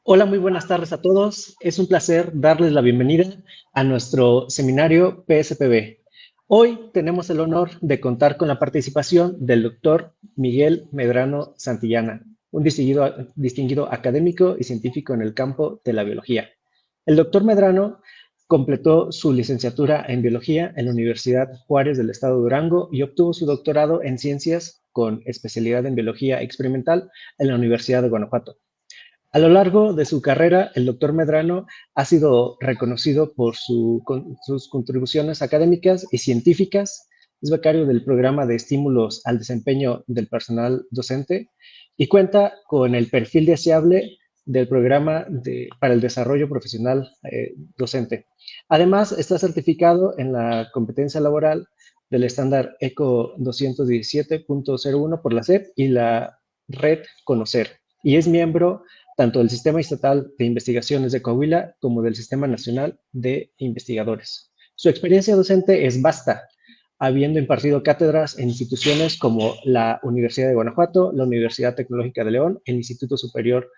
Hola, muy buenas tardes a todos. Es un placer darles la bienvenida a nuestro seminario PSPB. Hoy tenemos el honor de contar con la participación del doctor Miguel Medrano Santillana, un distinguido académico y científico en el campo de la biología. El doctor Medrano completó su licenciatura en biología en la Universidad Juárez del Estado de Durango y obtuvo su doctorado en ciencias con especialidad en biología experimental en la Universidad de Guanajuato. A lo largo de su carrera, el doctor Medrano ha sido reconocido por sus contribuciones académicas y científicas. Es becario del programa de estímulos al desempeño del personal docente y cuenta con el perfil deseable del programa para el desarrollo profesional docente. Además, está certificado en la competencia laboral del estándar ECO 217.01 por la SEP y la red Conocer, y es miembro tanto del Sistema Estatal de Investigaciones de Coahuila como del Sistema Nacional de Investigadores. Su experiencia docente es vasta, habiendo impartido cátedras en instituciones como la Universidad de Guanajuato, la Universidad Tecnológica de León, el Instituto Superior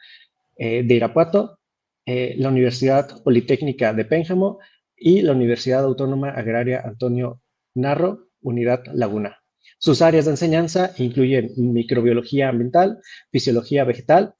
de Irapuato, la Universidad Politécnica de Pénjamo y la Universidad Autónoma Agraria Antonio Narro, Unidad Laguna. Sus áreas de enseñanza incluyen microbiología ambiental, fisiología vegetal,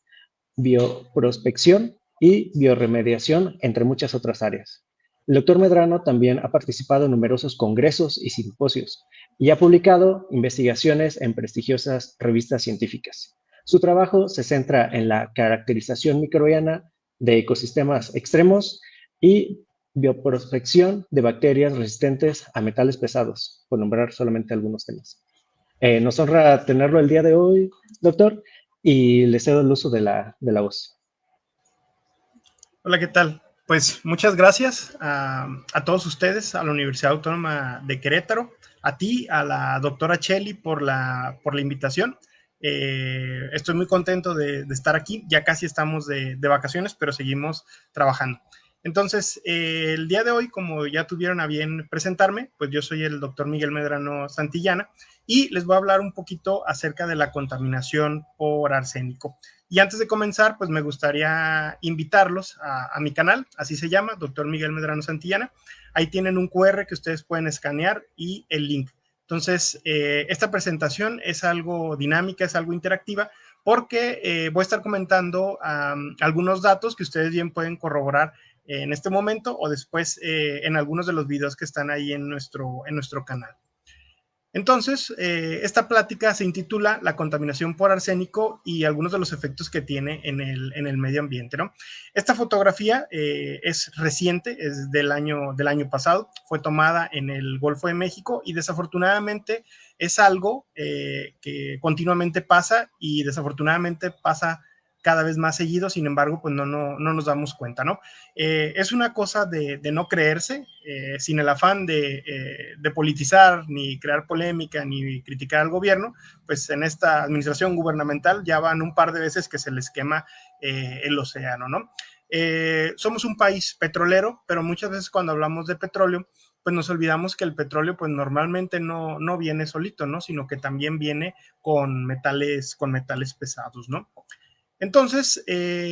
bioprospección y bioremediación, entre muchas otras áreas. El doctor Medrano también ha participado en numerosos congresos y simposios y ha publicado investigaciones en prestigiosas revistas científicas. Su trabajo se centra en la caracterización microbiana de ecosistemas extremos y bioprospección de bacterias resistentes a metales pesados, por nombrar solamente algunos temas. Nos honra tenerlo el día de hoy, doctor, y le cedo el uso de la voz. Hola, ¿qué tal? Pues muchas gracias a todos ustedes, a la Universidad Autónoma de Querétaro, a ti, a la doctora Cheli por la invitación. Estoy muy contento de estar aquí, ya casi estamos de vacaciones, pero seguimos trabajando. Entonces, el día de hoy, como ya tuvieron a bien presentarme, pues yo soy el doctor Miguel Medrano Santillana y les voy a hablar un poquito acerca de la contaminación por arsénico. Y antes de comenzar, pues me gustaría invitarlos a mi canal, así se llama, Doctor Miguel Medrano Santillana. Ahí tienen un QR que ustedes pueden escanear y el link. Entonces, esta presentación es algo dinámica, es algo interactiva, porque voy a estar comentando algunos datos que ustedes bien pueden corroborar en este momento o después en algunos de los videos que están ahí en nuestro canal. Entonces, esta plática se intitula La contaminación por arsénico y algunos de los efectos que tiene en el medio ambiente, ¿no? Esta fotografía es reciente, es del año pasado, fue tomada en el Golfo de México y desafortunadamente es algo que continuamente pasa y desafortunadamente pasa cada vez más seguido, sin embargo, pues no nos damos cuenta, ¿no? Es una cosa de no creerse, sin el afán de politizar, ni crear polémica, ni criticar al gobierno, pues en esta administración gubernamental ya van un par de veces que se les quema el océano, ¿no? Somos un país petrolero, pero muchas veces cuando hablamos de petróleo, pues nos olvidamos que el petróleo pues normalmente no viene solito, ¿no? Sino que también viene con metales pesados, ¿no? Entonces,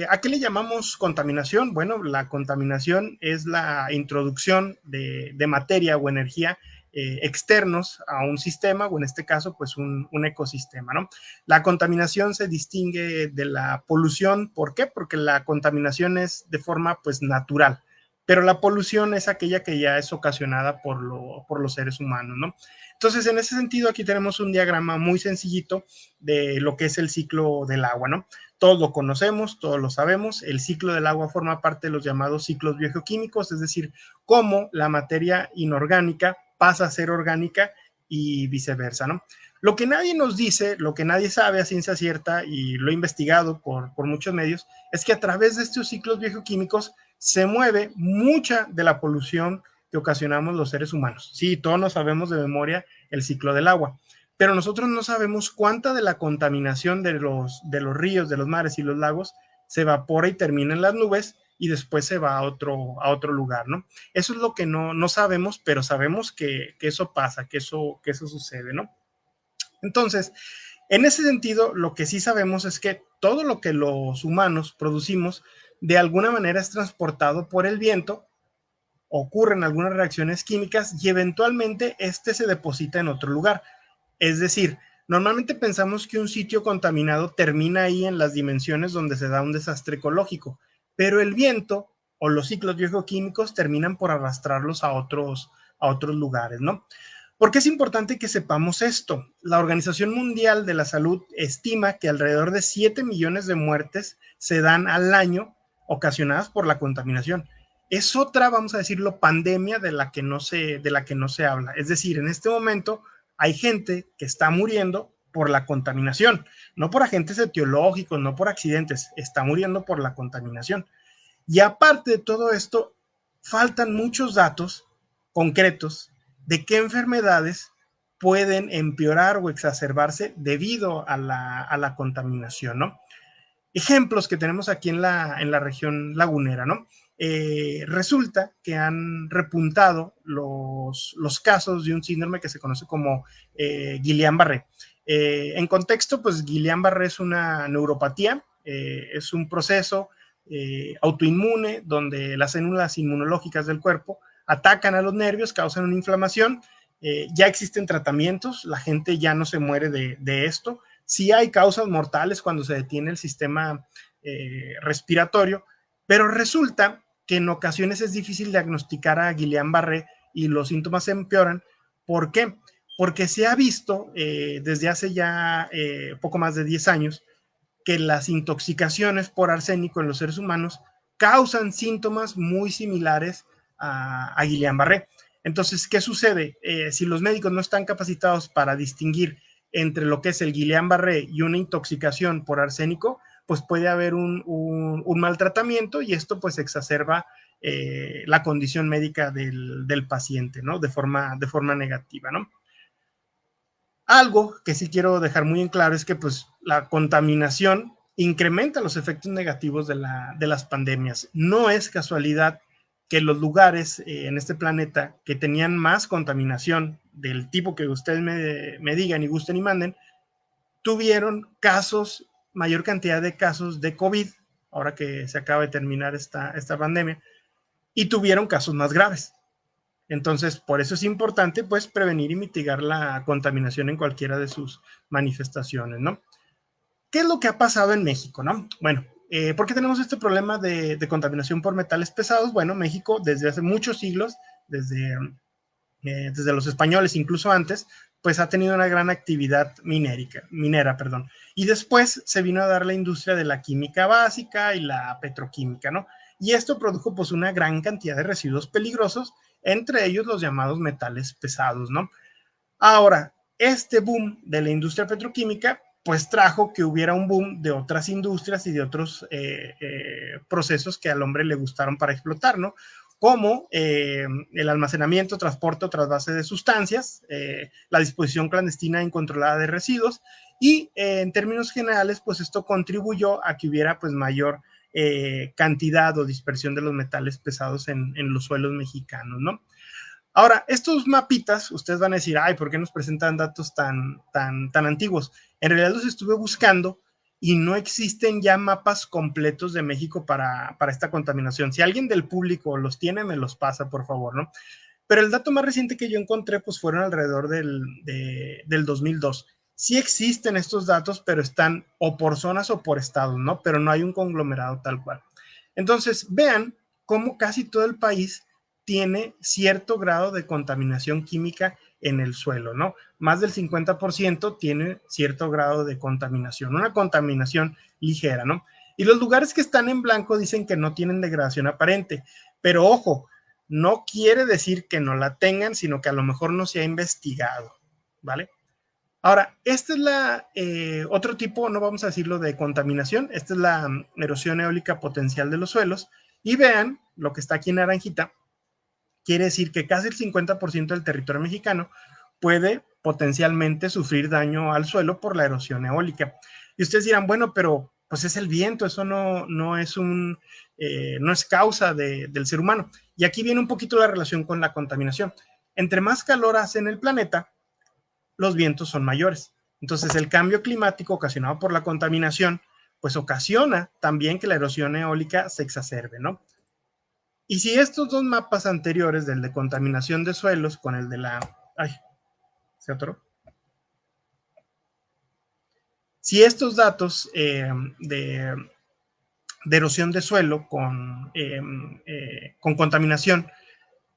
¿a qué le llamamos contaminación? Bueno, la contaminación es la introducción de materia o energía externos a un sistema, o en este caso, pues un ecosistema, ¿no? La contaminación se distingue de la polución. ¿Por qué? Porque la contaminación es de forma, pues, natural, pero la polución es aquella que ya es ocasionada por los seres humanos, ¿no? Entonces, en ese sentido, aquí tenemos un diagrama muy sencillito de lo que es el ciclo del agua, ¿no? Todos lo conocemos, todos lo sabemos. El ciclo del agua forma parte de los llamados ciclos biogeoquímicos, es decir, cómo la materia inorgánica pasa a ser orgánica y viceversa, ¿no? Lo que nadie nos dice, lo que nadie sabe a ciencia cierta, y lo he investigado por muchos medios, es que a través de estos ciclos biogeoquímicos se mueve mucha de la polución que ocasionamos los seres humanos. Sí, todos nos sabemos de memoria el ciclo del agua, pero nosotros no sabemos cuánta de la contaminación de los ríos, de los mares y los lagos se evapora y termina en las nubes y después se va a otro lugar, ¿no? Eso es lo que no sabemos, pero sabemos que eso pasa, que eso sucede, ¿no? Entonces, en ese sentido, lo que sí sabemos es que todo lo que los humanos producimos de alguna manera es transportado por el viento, ocurren algunas reacciones químicas y eventualmente este se deposita en otro lugar. Es decir, normalmente pensamos que un sitio contaminado termina ahí en las dimensiones donde se da un desastre ecológico, pero el viento o los ciclos biogeoquímicos terminan por arrastrarlos a otros lugares, ¿no? ¿Por qué es importante que sepamos esto? La Organización Mundial de la Salud estima que alrededor de 7 millones de muertes se dan al año ocasionadas por la contaminación. Es otra, vamos a decirlo, pandemia de la que no se habla. Es decir, en este momento hay gente que está muriendo por la contaminación, no por agentes etiológicos, no por accidentes, está muriendo por la contaminación. Y aparte de todo esto, faltan muchos datos concretos de qué enfermedades pueden empeorar o exacerbarse debido a la contaminación, ¿no? Ejemplos que tenemos aquí en la región lagunera, ¿no? Resulta que han repuntado los casos de un síndrome que se conoce como Guillain-Barré. En contexto, pues Guillain-Barré es una neuropatía, es un proceso autoinmune donde las células inmunológicas del cuerpo atacan a los nervios, causan una inflamación. Ya existen tratamientos, la gente ya no se muere de esto. Sí hay causas mortales cuando se detiene el sistema respiratorio, pero resulta que en ocasiones es difícil diagnosticar a Guillain-Barré y los síntomas se empeoran. ¿Por qué? Porque se ha visto desde hace ya poco más de 10 años que las intoxicaciones por arsénico en los seres humanos causan síntomas muy similares a Guillain-Barré. Entonces, ¿qué sucede? Si los médicos no están capacitados para distinguir entre lo que es el Guillain-Barré y una intoxicación por arsénico, pues puede haber un mal tratamiento y esto pues exacerba la condición médica del paciente, ¿no? De forma negativa, ¿no? Algo que sí quiero dejar muy en claro es que pues la contaminación incrementa los efectos negativos de las pandemias. No es casualidad que los lugares en este planeta que tenían más contaminación del tipo que ustedes me digan y gusten y manden, tuvieron casos, mayor cantidad de casos de COVID, ahora que se acaba de terminar esta pandemia, y tuvieron casos más graves. Entonces, por eso es importante, pues, prevenir y mitigar la contaminación en cualquiera de sus manifestaciones, ¿no? ¿Qué es lo que ha pasado en México, no? Bueno, ¿por qué tenemos este problema de contaminación por metales pesados? Bueno, México desde hace muchos siglos, desde los españoles, incluso antes, pues ha tenido una gran actividad minera, perdón. Y después se vino a dar la industria de la química básica y la petroquímica, ¿no? Y esto produjo pues una gran cantidad de residuos peligrosos, entre ellos los llamados metales pesados, ¿no? Ahora, este boom de la industria petroquímica pues trajo que hubiera un boom de otras industrias y de otros procesos que al hombre le gustaron para explotar, ¿no? Como el almacenamiento, transporte o trasvase de sustancias, la disposición clandestina e incontrolada de residuos y en términos generales, pues esto contribuyó a que hubiera pues mayor cantidad o dispersión de los metales pesados en los suelos mexicanos, ¿no? Ahora, estos mapitas, ustedes van a decir, ay, ¿por qué nos presentan datos tan antiguos? En realidad los estuve buscando y no existen ya mapas completos de México para esta contaminación. Si alguien del público los tiene, me los pasa, por favor, ¿no? Pero el dato más reciente que yo encontré, pues fueron alrededor del 2002. Sí existen estos datos, pero están o por zonas o por estados, ¿no? Pero no hay un conglomerado tal cual. Entonces, vean cómo casi todo el país tiene cierto grado de contaminación química en el suelo, ¿no? Más del 50% tiene cierto grado de contaminación, una contaminación ligera, ¿no? Y los lugares que están en blanco dicen que no tienen degradación aparente, pero ojo, no quiere decir que no la tengan, sino que a lo mejor no se ha investigado, ¿vale? Ahora, esta es otro tipo, no vamos a decirlo de contaminación, esta es la erosión eólica potencial de los suelos, y vean lo que está aquí en naranjita, quiere decir que casi el 50% del territorio mexicano puede potencialmente sufrir daño al suelo por la erosión eólica. Y ustedes dirán, bueno, pero pues es el viento, eso no es causa del ser humano. Y aquí viene un poquito la relación con la contaminación. Entre más calor hace en el planeta, los vientos son mayores. Entonces, el cambio climático ocasionado por la contaminación, pues ocasiona también que la erosión eólica se exacerbe, ¿no? Y si estos dos mapas anteriores, del de contaminación de suelos con el de la... Ay, ¿se atoró? Si estos datos de erosión de suelo con contaminación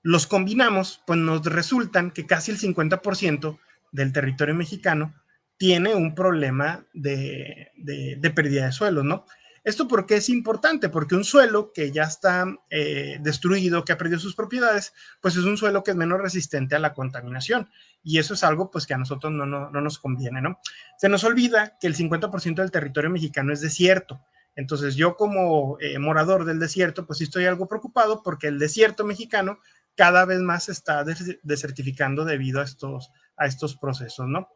los combinamos, pues nos resultan que casi el 50% del territorio mexicano tiene un problema de pérdida de suelos, ¿no? ¿Esto por qué es importante? Porque un suelo que ya está destruido, que ha perdido sus propiedades, pues es un suelo que es menos resistente a la contaminación. Y eso es algo pues que a nosotros no nos conviene, ¿no? Se nos olvida que el 50% del territorio mexicano es desierto. Entonces yo como morador del desierto, pues sí estoy algo preocupado porque el desierto mexicano cada vez más se está desertificando debido a estos procesos, ¿no?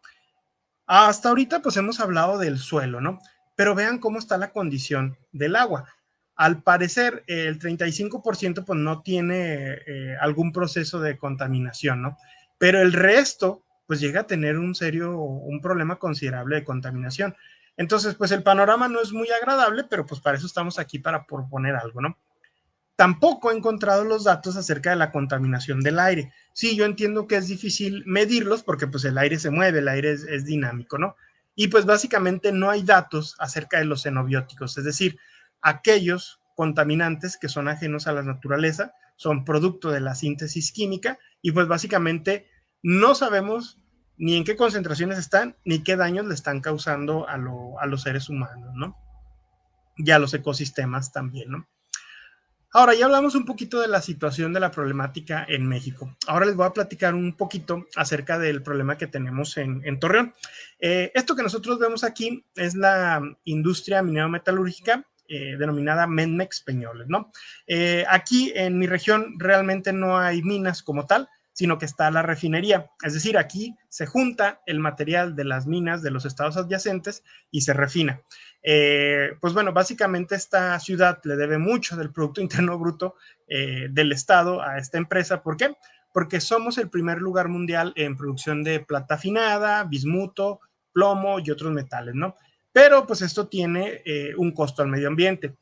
Hasta ahorita pues hemos hablado del suelo, ¿no? Pero vean cómo está la condición del agua. Al parecer el 35% pues no tiene algún proceso de contaminación, ¿no? Pero el resto pues llega a tener un problema considerable de contaminación. Entonces pues el panorama no es muy agradable, pero pues para eso estamos aquí, para proponer algo, ¿no? Tampoco he encontrado los datos acerca de la contaminación del aire. Sí, yo entiendo que es difícil medirlos porque pues el aire se mueve, el aire es dinámico, ¿no? Y pues básicamente no hay datos acerca de los xenobióticos, es decir, aquellos contaminantes que son ajenos a la naturaleza, son producto de la síntesis química y pues básicamente no sabemos ni en qué concentraciones están, ni qué daños le están causando a los seres humanos, ¿no? Y a los ecosistemas también, ¿no? Ahora ya hablamos un poquito de la situación de la problemática en México. Ahora les voy a platicar un poquito acerca del problema que tenemos en Torreón. Esto que nosotros vemos aquí es la industria minero-metalúrgica denominada Menmex Peñoles, ¿no? Aquí en mi región realmente no hay minas como tal, sino que está la refinería. Es decir, aquí se junta el material de las minas de los estados adyacentes y se refina. Pues bueno, básicamente esta ciudad le debe mucho del Producto Interno Bruto del Estado a esta empresa. ¿Por qué? Porque somos el primer lugar mundial en producción de plata afinada, bismuto, plomo y otros metales, ¿no? Pero pues esto tiene un costo al medio ambiente.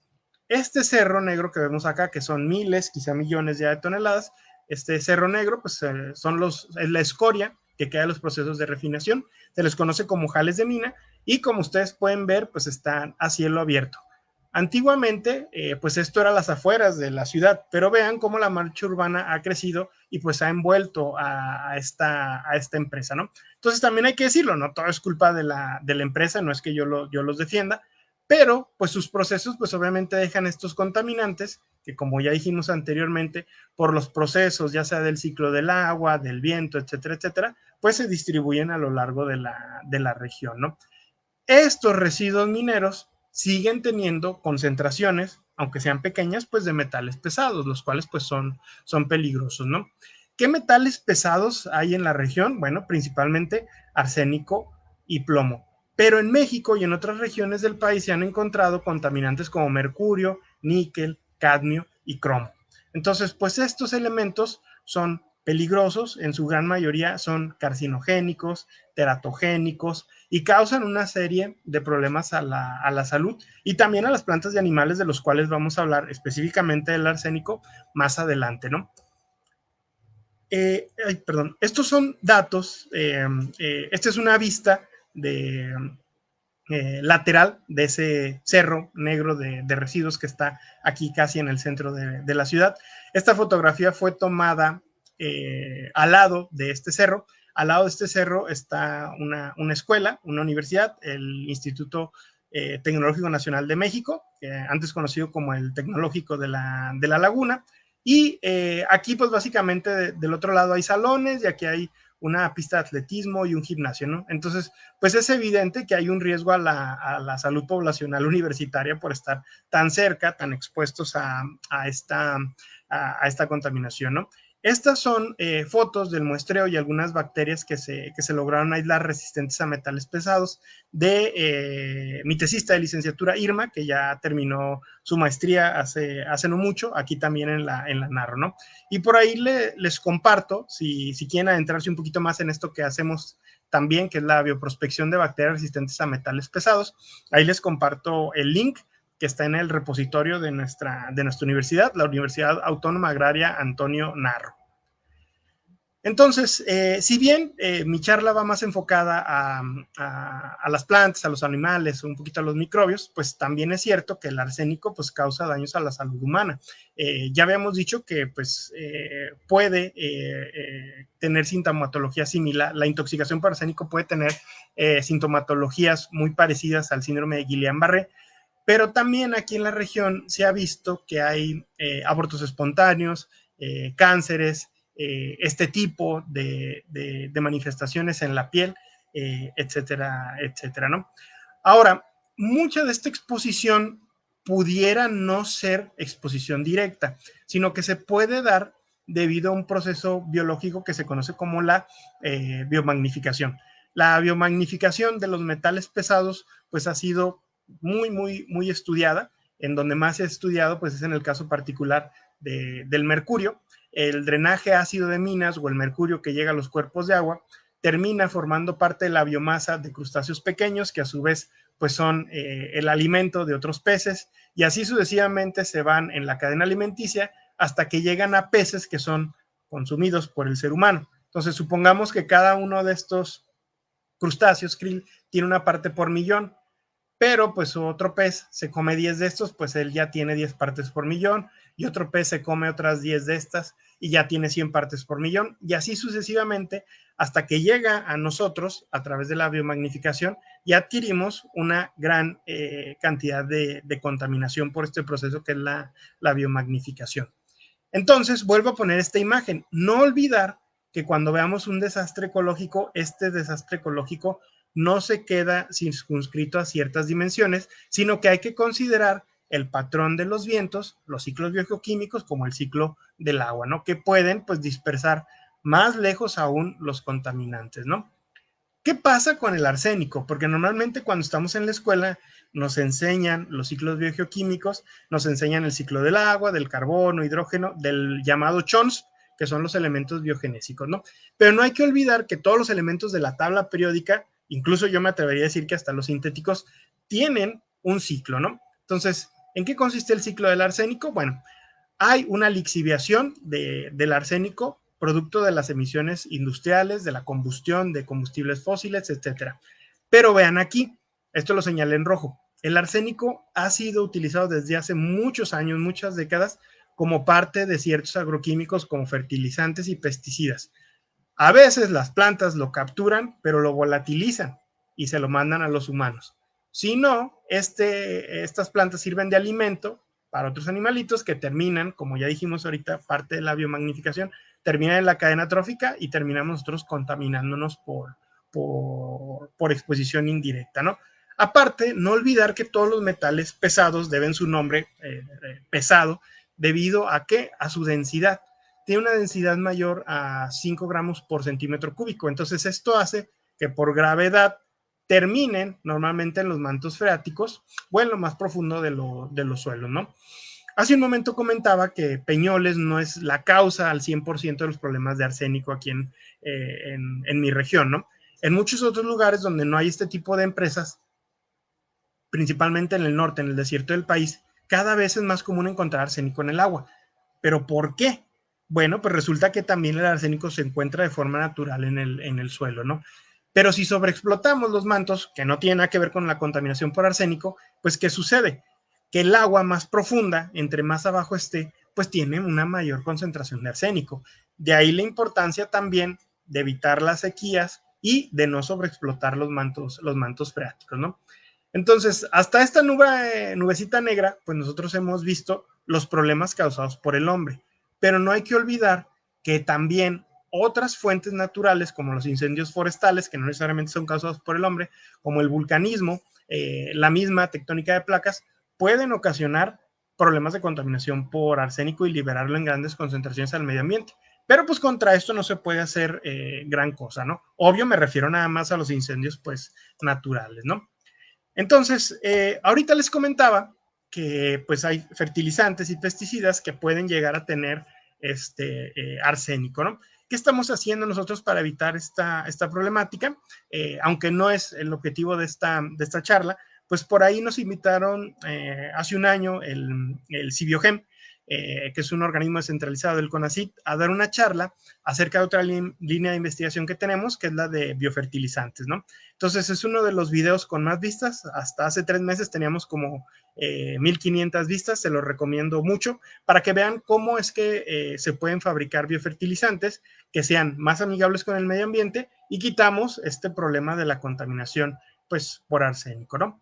Este cerro negro que vemos acá, que son miles, quizá millones ya de toneladas, este cerro negro, pues es la escoria que queda de los procesos de refinación, se les conoce como jales de mina, y como ustedes pueden ver, pues están a cielo abierto. Antiguamente, pues esto era las afueras de la ciudad, pero vean cómo la marcha urbana ha crecido y pues ha envuelto a esta empresa, ¿no? Entonces también hay que decirlo, no todo es culpa de la empresa, no es que yo los defienda, pero pues sus procesos pues obviamente dejan estos contaminantes que, como ya dijimos anteriormente, por los procesos ya sea del ciclo del agua, del viento, etcétera, etcétera, pues se distribuyen a lo largo de la región, ¿no? Estos residuos mineros siguen teniendo concentraciones, aunque sean pequeñas, pues de metales pesados, los cuales pues son peligrosos, ¿no? ¿Qué metales pesados hay en la región? Bueno, principalmente arsénico y plomo. Pero en México y en otras regiones del país se han encontrado contaminantes como mercurio, níquel, cadmio y cromo. Entonces, pues estos elementos son peligrosos, en su gran mayoría son carcinogénicos, teratogénicos y causan una serie de problemas a la salud y también a las plantas y animales, de los cuales vamos a hablar específicamente del arsénico más adelante, ¿no? Perdón, estos son datos, esta es una vista de lateral de ese cerro negro de residuos que está aquí casi en el centro de la ciudad. Esta fotografía fue tomada al lado de este cerro. Al lado de este cerro está una escuela, una universidad, el Instituto Tecnológico Nacional de México, antes conocido como el Tecnológico de la Laguna. Y aquí pues básicamente del otro lado hay salones y aquí hay una pista de atletismo y un gimnasio, ¿no? Entonces, pues es evidente que hay un riesgo a la salud poblacional universitaria por estar tan cerca, tan expuestos a esta contaminación, ¿no? Estas son fotos del muestreo y algunas bacterias que se lograron aislar resistentes a metales pesados de mi tesista de licenciatura Irma, que ya terminó su maestría hace no mucho, aquí también en la Narro, ¿no? Y por ahí les comparto, si quieren adentrarse un poquito más en esto que hacemos también, que es la bioprospección de bacterias resistentes a metales pesados. Ahí les comparto el link que está en el repositorio de nuestra universidad, la Universidad Autónoma Agraria Antonio Narro. Entonces, si bien mi charla va más enfocada a las plantas, a los animales, un poquito a los microbios, pues también es cierto que el arsénico pues, causa daños a la salud humana. Ya habíamos dicho que pues, puede tener sintomatología similar, la intoxicación por arsénico puede tener sintomatologías muy parecidas al síndrome de Guillain-Barré, pero también aquí en la región se ha visto que hay abortos espontáneos, cánceres, este tipo de manifestaciones en la piel, etcétera, etcétera, ¿no? Ahora, mucha de esta exposición pudiera no ser exposición directa, sino que se puede dar debido a un proceso biológico que se conoce como la biomagnificación. La biomagnificación de los metales pesados, pues ha sido muy estudiada. En donde más se ha estudiado, pues es en el caso particular del mercurio. El drenaje ácido de minas o el mercurio que llega a los cuerpos de agua termina formando parte de la biomasa de crustáceos pequeños que a su vez pues son el alimento de otros peces y así sucesivamente se van en la cadena alimenticia hasta que llegan a peces que son consumidos por el ser humano. Entonces supongamos que cada uno de estos crustáceos, krill, tiene una parte por millón, pero pues otro pez se come 10 de estos, pues él ya tiene 10 partes por millón, y otro pez se come otras 10 de estas y ya tiene 100 partes por millón, y así sucesivamente hasta que llega a nosotros a través de la biomagnificación y adquirimos una gran cantidad de contaminación por este proceso que es la biomagnificación. Entonces, vuelvo a poner esta imagen. No olvidar que cuando veamos un desastre ecológico, este desastre ecológico no se queda circunscrito a ciertas dimensiones, sino que hay que considerar el patrón de los vientos, los ciclos biogeoquímicos, como el ciclo del agua, ¿no? Que pueden, pues, dispersar más lejos aún los contaminantes, ¿no? ¿Qué pasa con el arsénico? Porque normalmente cuando estamos en la escuela nos enseñan los ciclos biogeoquímicos, nos enseñan el ciclo del agua, del carbono, hidrógeno, del llamado CHONS, que son los elementos biogenésicos, ¿no? Pero no hay que olvidar que todos los elementos de la tabla periódica, incluso yo me atrevería a decir que hasta los sintéticos, tienen un ciclo, ¿no? Entonces, ¿en qué consiste el ciclo del arsénico? Bueno, hay una lixiviación del arsénico producto de las emisiones industriales, de la combustión de combustibles fósiles, etcétera. Pero vean aquí, esto lo señalé en rojo, el arsénico ha sido utilizado desde hace muchos años, muchas décadas, como parte de ciertos agroquímicos como fertilizantes y pesticidas. A veces las plantas lo capturan, pero lo volatilizan y se lo mandan a los humanos. Si no, estas plantas sirven de alimento para otros animalitos que terminan, como ya dijimos ahorita, parte de la biomagnificación, terminan en la cadena trófica y terminamos nosotros contaminándonos por exposición indirecta, ¿no? Aparte, no olvidar que todos los metales pesados deben su nombre pesado debido a ¿qué? A su densidad. Tiene una densidad mayor a 5 gramos por centímetro cúbico. Entonces, esto hace que por gravedad terminen normalmente en los mantos freáticos o en lo más profundo de los suelos, ¿no? Hace un momento comentaba que Peñoles no es la causa al 100% de los problemas de arsénico aquí en mi región, ¿no? En muchos otros lugares donde no hay este tipo de empresas, principalmente en el norte, en el desierto del país, cada vez es más común encontrar arsénico en el agua. ¿Pero por qué? Bueno, pues resulta que también el arsénico se encuentra de forma natural en el suelo, ¿no? Pero si sobreexplotamos los mantos, que no tiene nada que ver con la contaminación por arsénico, pues ¿qué sucede? Que el agua más profunda, entre más abajo esté, pues tiene una mayor concentración de arsénico. De ahí la importancia también de evitar las sequías y de no sobreexplotar los mantos freáticos, ¿no? Entonces, hasta esta nubecita negra, pues nosotros hemos visto los problemas causados por el hombre, pero no hay que olvidar que también otras fuentes naturales, como los incendios forestales, que no necesariamente son causados por el hombre, como el vulcanismo, la misma tectónica de placas, pueden ocasionar problemas de contaminación por arsénico y liberarlo en grandes concentraciones al medio ambiente. Pero pues contra esto no se puede hacer gran cosa, ¿no? Obvio me refiero nada más a los incendios pues naturales, ¿no? Entonces, ahorita les comentaba que pues hay fertilizantes y pesticidas que pueden llegar a tener arsénico, ¿no? ¿Qué estamos haciendo nosotros para evitar esta problemática? Aunque no es el objetivo de esta charla, pues por ahí nos invitaron hace un año el Cibiogem, que es un organismo descentralizado del CONACYT, a dar una charla acerca de otra línea de investigación que tenemos, que es la de biofertilizantes, ¿no? Entonces es uno de los videos con más vistas. Hasta hace 3 meses teníamos como 1,500 vistas. Se los recomiendo mucho para que vean cómo es que se pueden fabricar biofertilizantes que sean más amigables con el medio ambiente y quitamos este problema de la contaminación pues por arsénico, ¿no?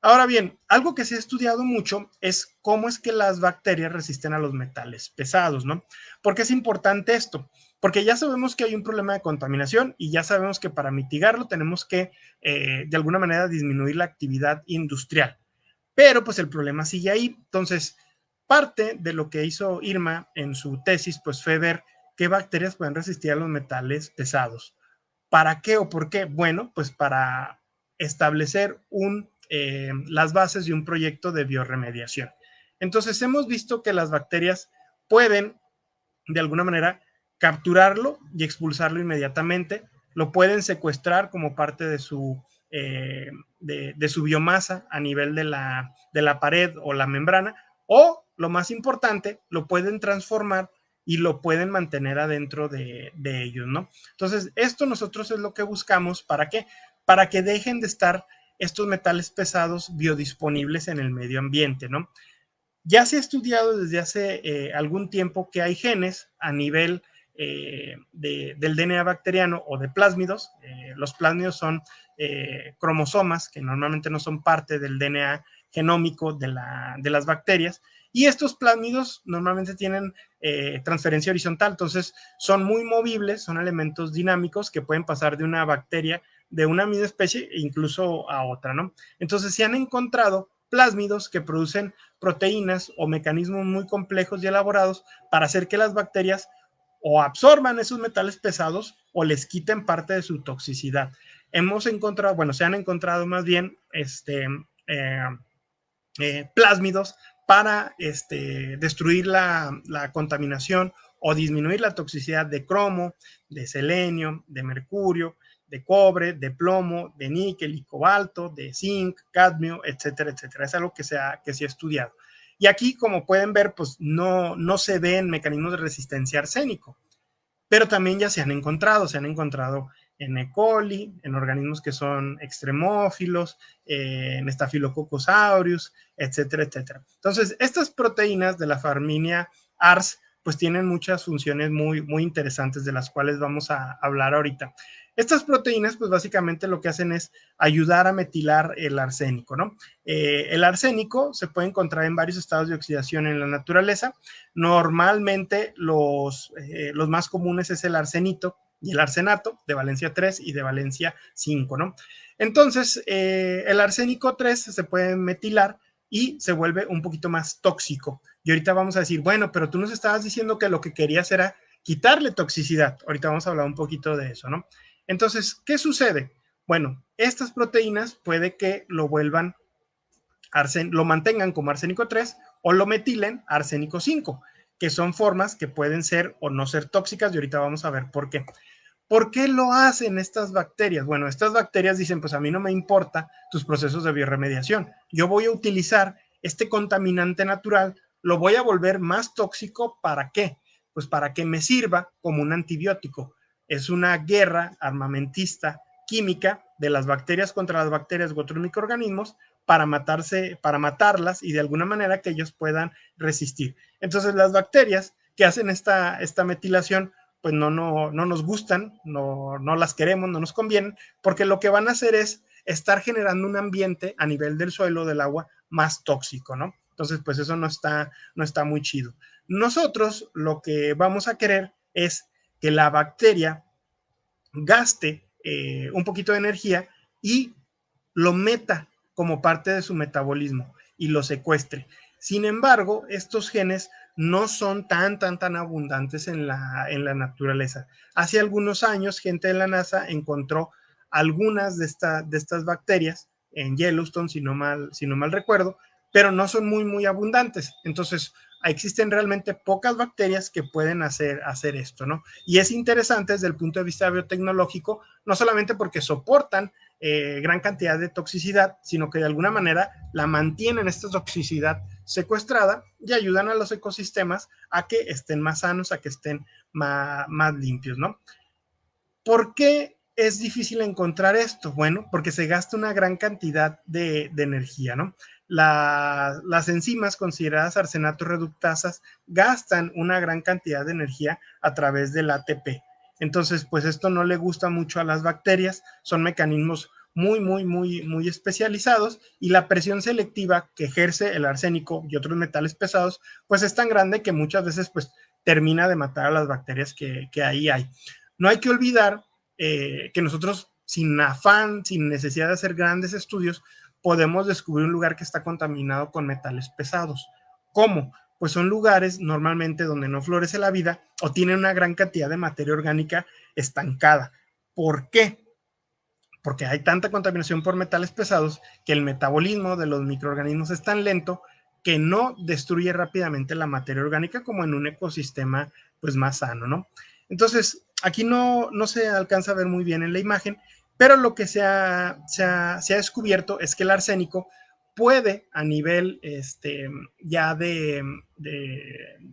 Ahora bien, algo que se ha estudiado mucho es cómo es que las bacterias resisten a los metales pesados, ¿no? ¿Por qué es importante esto? Porque ya sabemos que hay un problema de contaminación y ya sabemos que para mitigarlo tenemos que, de alguna manera, disminuir la actividad industrial. Pero pues el problema sigue ahí. Entonces, parte de lo que hizo Irma en su tesis, pues fue ver qué bacterias pueden resistir a los metales pesados. ¿Para qué o por qué? Bueno, pues para establecer las bases de un proyecto de bioremediación. Entonces, hemos visto que las bacterias pueden, de alguna manera, capturarlo y expulsarlo inmediatamente. Lo pueden secuestrar como parte de su biomasa a nivel de la pared o la membrana, o, lo más importante, lo pueden transformar y lo pueden mantener adentro de ellos, ¿no? Entonces, esto nosotros es lo que buscamos. ¿Para qué? Para que dejen de estar estos metales pesados biodisponibles en el medio ambiente, ¿no? Ya se ha estudiado desde hace algún tiempo que hay genes a nivel del DNA bacteriano o de plásmidos. Los plásmidos son cromosomas que normalmente no son parte del DNA genómico de las bacterias, y estos plásmidos normalmente tienen transferencia horizontal. Entonces son muy movibles, son elementos dinámicos que pueden pasar de una bacteria de una misma especie e incluso a otra, ¿no? Entonces se han encontrado plásmidos que producen proteínas o mecanismos muy complejos y elaborados para hacer que las bacterias o absorban esos metales pesados o les quiten parte de su toxicidad. Hemos encontrado, bueno, se han encontrado más bien eh, plásmidos para destruir la contaminación o disminuir la toxicidad de cromo, de selenio, de mercurio, de cobre, de plomo, de níquel y cobalto, de zinc, cadmio, etcétera, etcétera. Es algo que se ha estudiado. Y aquí, como pueden ver, pues no se ven mecanismos de resistencia a arsénico, pero también ya se han encontrado en E. coli, en organismos que son extremófilos, en Staphylococcus aureus, etcétera, etcétera. Entonces, estas proteínas de la familia ARS pues tienen muchas funciones muy, muy interesantes, de las cuales vamos a hablar ahorita. Estas proteínas, pues básicamente lo que hacen es ayudar a metilar el arsénico, ¿no? El arsénico se puede encontrar en varios estados de oxidación en la naturaleza. Normalmente los más comunes es el arsenito y el arsenato, de valencia 3 y de valencia 5, ¿no? Entonces, el arsénico 3 se puede metilar y se vuelve un poquito más tóxico. Y ahorita vamos a decir, bueno, pero tú nos estabas diciendo que lo que querías era quitarle toxicidad. Ahorita vamos a hablar un poquito de eso, ¿no? Entonces, ¿qué sucede? Bueno, estas proteínas puede que lo mantengan como arsénico 3 o lo metilen arsénico 5, que son formas que pueden ser o no ser tóxicas, y ahorita vamos a ver por qué. ¿Por qué lo hacen estas bacterias? Bueno, estas bacterias dicen, pues a mí no me importa tus procesos de bioremediación. Yo voy a utilizar este contaminante natural, lo voy a volver más tóxico. ¿Para qué? Pues para que me sirva como un antibiótico. Es una guerra armamentista química de las bacterias contra las bacterias u otros microorganismos para matarlas y de alguna manera que ellos puedan resistir. Entonces las bacterias que hacen esta metilación pues no nos gustan, no las queremos, no nos convienen, porque lo que van a hacer es estar generando un ambiente a nivel del suelo, del agua, más tóxico, ¿no? Entonces, pues eso no está muy chido. Nosotros lo que vamos a querer es que la bacteria gaste un poquito de energía y lo meta como parte de su metabolismo y lo secuestre. Sin embargo, estos genes no son tan abundantes en la naturaleza. Hace algunos años, gente de la NASA encontró algunas de estas bacterias en Yellowstone, si no mal recuerdo, pero no son muy abundantes. Entonces, existen realmente pocas bacterias que pueden hacer esto, ¿no? Y es interesante desde el punto de vista biotecnológico, no solamente porque soportan gran cantidad de toxicidad, sino que de alguna manera la mantienen esta toxicidad secuestrada y ayudan a los ecosistemas a que estén más sanos, a que estén más limpios, ¿no? ¿Por qué es difícil encontrar esto? Bueno, porque se gasta una gran cantidad de energía, ¿no? Las enzimas consideradas arsenato reductasas gastan una gran cantidad de energía a través del ATP. Entonces, pues esto no le gusta mucho a las bacterias, son mecanismos muy especializados y la presión selectiva que ejerce el arsénico y otros metales pesados, pues es tan grande que muchas veces pues termina de matar a las bacterias que ahí hay. No hay que olvidar que nosotros sin afán, sin necesidad de hacer grandes estudios, podemos descubrir un lugar que está contaminado con metales pesados. ¿Cómo? Pues son lugares normalmente donde no florece la vida o tienen una gran cantidad de materia orgánica estancada. ¿Por qué? Porque hay tanta contaminación por metales pesados que el metabolismo de los microorganismos es tan lento que no destruye rápidamente la materia orgánica como en un ecosistema pues más sano, ¿no? Entonces, aquí no se alcanza a ver muy bien en la imagen, pero lo que se ha descubierto es que el arsénico puede a nivel ya de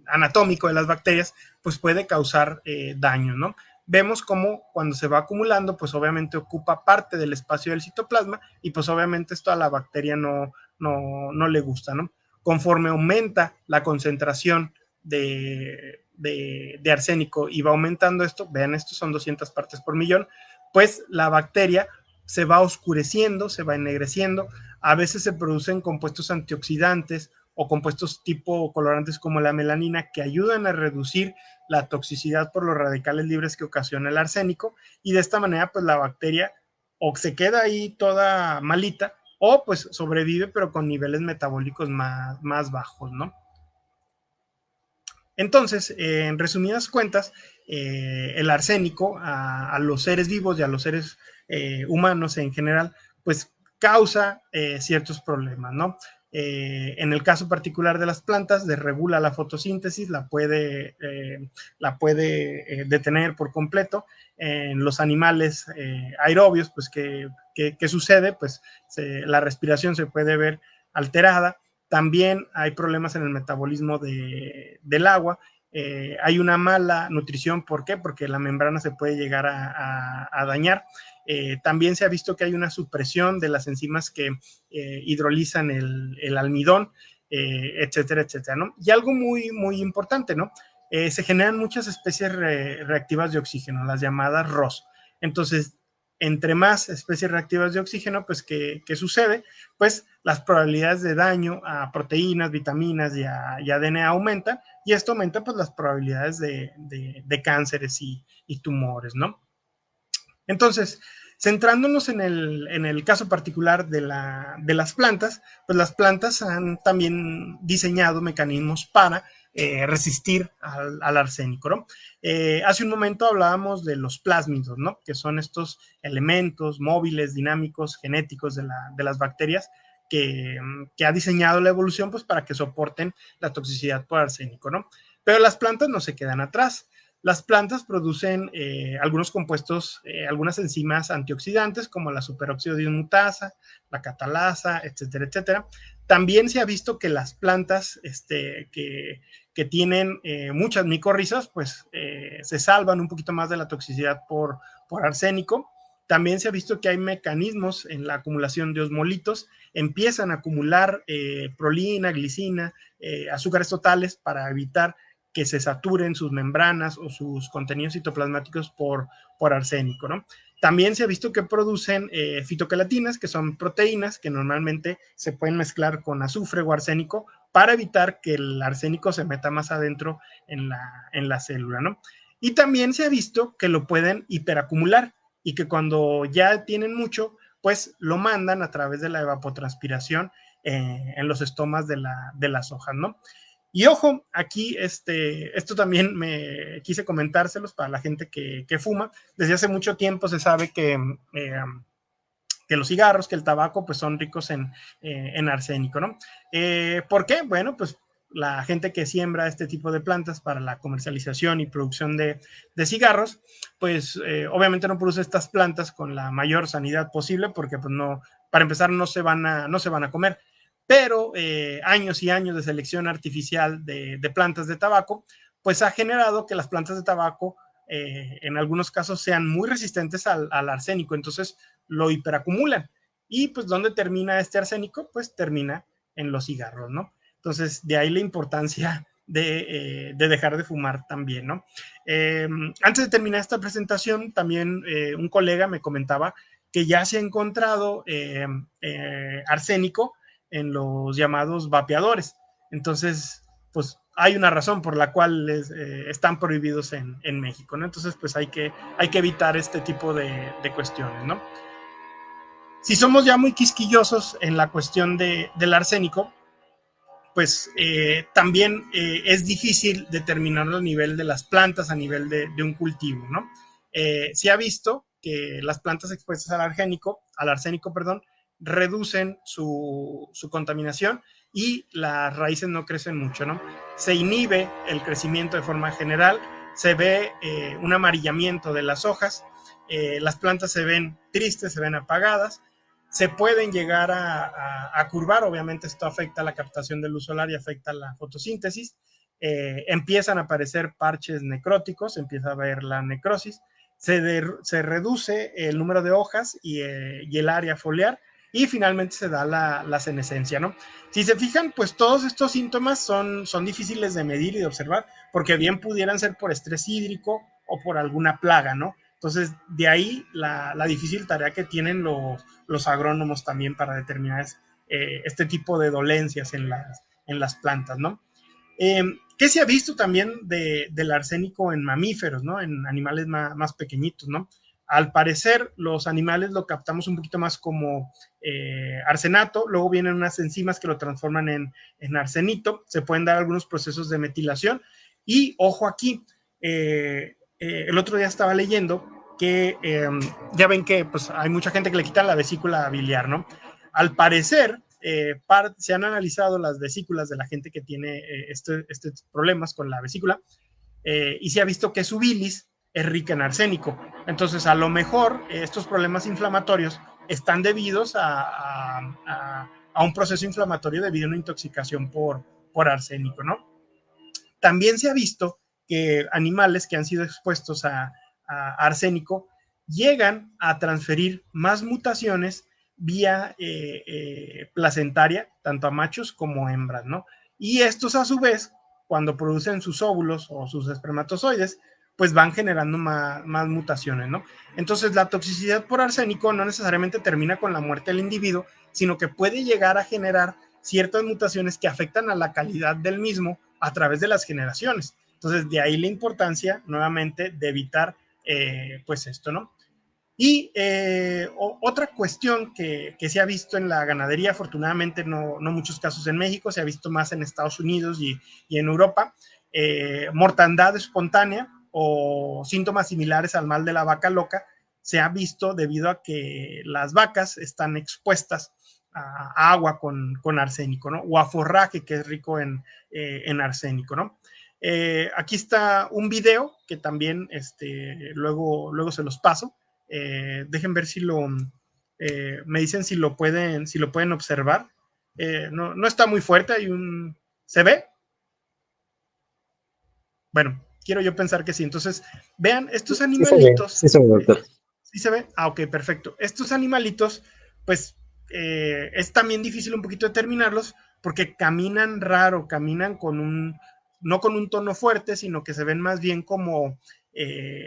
anatómico de las bacterias, pues puede causar daño, ¿no? Vemos cómo cuando se va acumulando, pues obviamente ocupa parte del espacio del citoplasma y pues obviamente esto a la bacteria no le gusta, ¿no? Conforme aumenta la concentración de arsénico y va aumentando esto, vean, esto son 200 partes por millón, pues la bacteria se va oscureciendo, se va ennegreciendo, a veces se producen compuestos antioxidantes o compuestos tipo colorantes como la melanina que ayudan a reducir la toxicidad por los radicales libres que ocasiona el arsénico y de esta manera pues la bacteria o se queda ahí toda malita o pues sobrevive pero con niveles metabólicos más bajos, ¿no? Entonces, en resumidas cuentas, el arsénico a los seres vivos y a los seres humanos en general, pues causa ciertos problemas, ¿no? En el caso particular de las plantas, desregula la fotosíntesis, la puede detener por completo. En los animales aerobios, pues, ¿qué sucede? Pues la respiración se puede ver alterada. También hay problemas en el metabolismo del agua. Hay una mala nutrición, ¿por qué? Porque la membrana se puede llegar a dañar. También se ha visto que hay una supresión de las enzimas que hidrolizan el almidón, etcétera, etcétera, ¿no? Y algo muy importante, ¿no? Se generan muchas especies reactivas de oxígeno, las llamadas ROS. Entonces, entre más especies reactivas de oxígeno, pues, ¿qué sucede? Pues las probabilidades de daño a proteínas, vitaminas y ADN aumentan, y esto aumenta pues las probabilidades de cánceres y tumores, ¿no? Entonces, centrándonos en el caso particular de las plantas, pues las plantas han también diseñado mecanismos para resistir al arsénico, ¿no? Hace un momento hablábamos de los plásmidos, ¿no? Que son estos elementos móviles, dinámicos, genéticos de las bacterias que ha diseñado la evolución pues para que soporten la toxicidad por arsénico, ¿no? Pero las plantas no se quedan atrás. Las plantas producen algunos compuestos, algunas enzimas antioxidantes como la superóxido dismutasa, la catalasa, etcétera, etcétera. También se ha visto que las plantas que tienen muchas micorrizas, pues se salvan un poquito más de la toxicidad por arsénico. También se ha visto que hay mecanismos en la acumulación de osmolitos, empiezan a acumular prolina, glicina, azúcares totales para evitar que se saturen sus membranas o sus contenidos citoplasmáticos por arsénico, ¿no? También se ha visto que producen fitoquelatinas, que son proteínas que normalmente se pueden mezclar con azufre o arsénico para evitar que el arsénico se meta más adentro en la célula, ¿no? Y también se ha visto que lo pueden hiperacumular y que cuando ya tienen mucho, pues lo mandan a través de la evapotranspiración en los estomas de las hojas, ¿no? Y ojo, aquí esto también me quise comentárselos para la gente que fuma. Desde hace mucho tiempo se sabe que los cigarros, que el tabaco, pues son ricos en arsénico, ¿no? ¿Por qué? Bueno, pues la gente que siembra este tipo de plantas para la comercialización y producción de cigarros, pues obviamente no produce estas plantas con la mayor sanidad posible porque pues no, para empezar no se van a comer, pero años y años de selección artificial de plantas de tabaco, pues ha generado que las plantas de tabaco en algunos casos sean muy resistentes al arsénico, entonces lo hiperacumulan. Y pues ¿dónde termina este arsénico? Pues termina en los cigarros, ¿no? Entonces, de ahí la importancia de dejar de fumar también, ¿no? Antes de terminar esta presentación, también un colega me comentaba que ya se ha encontrado arsénico en los llamados vapeadores. Entonces, pues hay una razón por la cual están prohibidos en México, ¿no? Entonces, pues hay que evitar este tipo de cuestiones, ¿no? Si somos ya muy quisquillosos en la cuestión del arsénico, pues también es difícil determinar el nivel de las plantas a nivel de un cultivo, ¿no? Se ha visto que las plantas expuestas al arsénico, perdón, reducen su contaminación y las raíces no crecen mucho, ¿no? Se inhibe el crecimiento de forma general, se ve un amarillamiento de las hojas, las plantas se ven tristes, se ven apagadas, se pueden llegar a curvar, obviamente esto afecta la captación de luz solar y afecta la fotosíntesis, empiezan a aparecer parches necróticos, empieza a haber la necrosis, se reduce el número de hojas y el área foliar y finalmente se da la senescencia, ¿no? Si se fijan, pues todos estos síntomas son difíciles de medir y de observar, porque bien pudieran ser por estrés hídrico o por alguna plaga, ¿no? Entonces, de ahí la difícil tarea que tienen los agrónomos también para determinar este tipo de dolencias en las plantas, ¿no? ¿Qué se ha visto también del arsénico en mamíferos, ¿no? En animales más pequeñitos, ¿no? Al parecer, los animales lo captamos un poquito más como arsenato, luego vienen unas enzimas que lo transforman en arsenito, se pueden dar algunos procesos de metilación y, ojo aquí, el otro día estaba leyendo que ya ven que pues, hay mucha gente que le quitan la vesícula biliar, ¿no? Al parecer, se han analizado las vesículas de la gente que tiene estos problemas con la vesícula y se ha visto que su bilis es rica en arsénico. Entonces, a lo mejor estos problemas inflamatorios están debidos a un proceso inflamatorio debido a una intoxicación por arsénico, ¿no? También se ha visto que animales que han sido expuestos a arsénico llegan a transferir más mutaciones vía placentaria, tanto a machos como a hembras, ¿no? Y estos a su vez, cuando producen sus óvulos o sus espermatozoides, pues van generando más mutaciones, ¿no? Entonces la toxicidad por arsénico no necesariamente termina con la muerte del individuo, sino que puede llegar a generar ciertas mutaciones que afectan a la calidad del mismo a través de las generaciones. Entonces, de ahí la importancia, nuevamente, de evitar, pues esto, ¿no? Y otra cuestión que se ha visto en la ganadería, afortunadamente no muchos casos en México, se ha visto más en Estados Unidos y en Europa, mortandad espontánea o síntomas similares al mal de la vaca loca, se ha visto debido a que las vacas están expuestas a agua con arsénico, ¿no? O a forraje que es rico en arsénico, ¿no? Aquí está un video que también luego se los paso. Dejen ver si me dicen si lo pueden observar. No está muy fuerte, ¿se ve? Bueno, quiero yo pensar que sí. Entonces, vean, estos animalitos. Sí se ve, doctor. ¿Sí se ve? Ah, ok, perfecto. Estos animalitos, pues, es también difícil un poquito determinarlos porque caminan raro, caminan no con un tono fuerte, sino que se ven más bien como